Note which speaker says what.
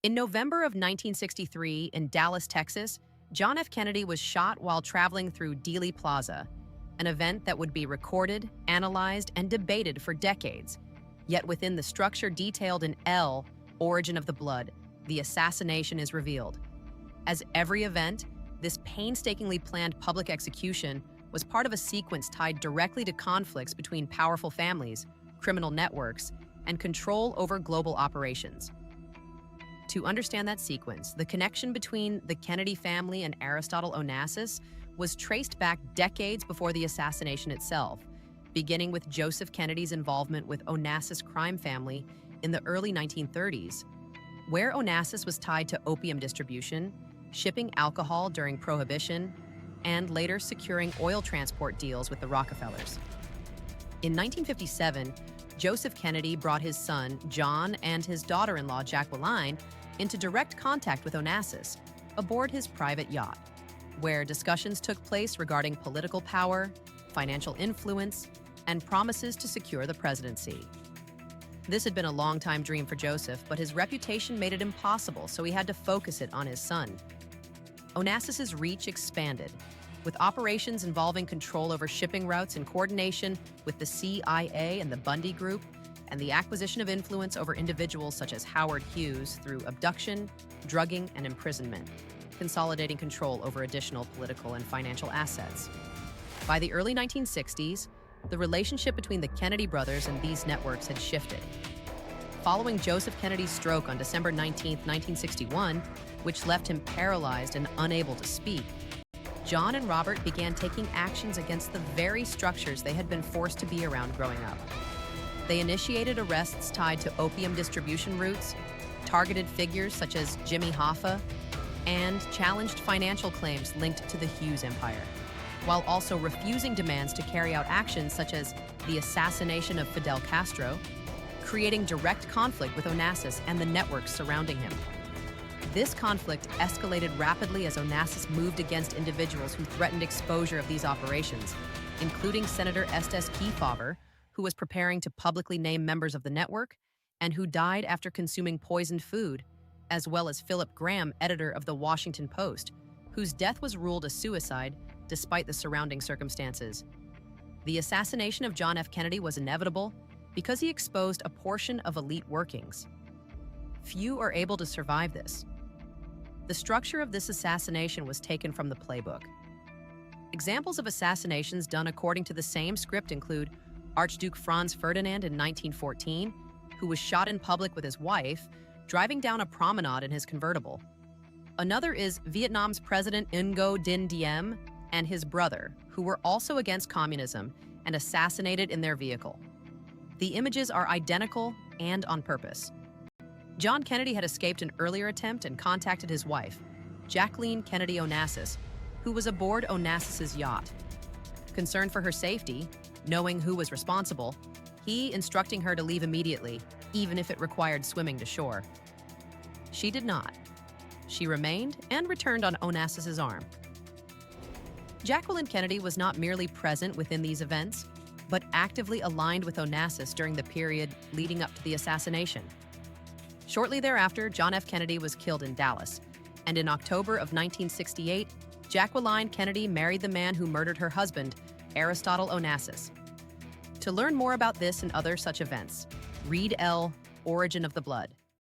Speaker 1: In November of 1963 in Dallas, Texas, John F. Kennedy was shot while traveling through Dealey Plaza, an event that would be recorded, analyzed, and debated for decades. Yet within the structure detailed in L, Origin of the Blood, the assassination is revealed. As every event, this painstakingly planned public execution was part of a sequence tied directly to conflicts between powerful families, criminal networks, and control over global operations. To understand that sequence, the connection between the Kennedy family and Aristotle Onassis was traced back decades before the assassination itself, beginning with Joseph Kennedy's involvement with Onassis crime family in the early 1930s, where Onassis was tied to opium distribution, shipping alcohol during Prohibition, and later securing oil transport deals with the Rockefellers. In 1957, Joseph Kennedy brought his son, John, and his daughter-in-law, Jacqueline, into direct contact with Onassis aboard his private yacht, where discussions took place regarding political power, financial influence, and promises to secure the presidency. This had been a long-time dream for Joseph, but his reputation made it impossible, so he had to focus it on his son. Onassis's reach expanded, with operations involving control over shipping routes in coordination with the CIA and the Bundy Group, and the acquisition of influence over individuals such as Howard Hughes through abduction, drugging, and imprisonment, consolidating control over additional political and financial assets. By the early 1960s, the relationship between the Kennedy brothers and these networks had shifted. Following Joseph Kennedy's stroke on December 19, 1961, which left him paralyzed and unable to speak, John and Robert began taking actions against the very structures they had been forced to be around growing up. They initiated arrests tied to opium distribution routes, targeted figures such as Jimmy Hoffa, and challenged financial claims linked to the Hughes empire, while also refusing demands to carry out actions such as the assassination of Fidel Castro, creating direct conflict with Onassis and the networks surrounding him. This conflict escalated rapidly as Onassis moved against individuals who threatened exposure of these operations, including Senator Estes Kefauver, who was preparing to publicly name members of the network and who died after consuming poisoned food, as well as Philip Graham, editor of The Washington Post, whose death was ruled a suicide despite the surrounding circumstances. The assassination of John F. Kennedy was inevitable because he exposed a portion of elite workings. Few are able to survive this. The structure of this assassination was taken from the playbook. Examples of assassinations done according to the same script include Archduke Franz Ferdinand in 1914, who was shot in public with his wife, driving down a promenade in his convertible. Another is Vietnam's President Ngo Dinh Diem and his brother, who were also against communism and assassinated in their vehicle. The images are identical and on purpose. John Kennedy had escaped an earlier attempt and contacted his wife, Jacqueline Kennedy Onassis, who was aboard Onassis's yacht. Concerned for her safety, knowing who was responsible, he instructing her to leave immediately, even if it required swimming to shore. She did not. She remained and returned on Onassis's arm. Jacqueline Kennedy was not merely present within these events, but actively aligned with Onassis during the period leading up to the assassination. Shortly thereafter, John F. Kennedy was killed in Dallas, and in October of 1968, Jacqueline Kennedy married the man who murdered her husband, Aristotle Onassis. To learn more about this and other such events, read L, Origin of the Blood.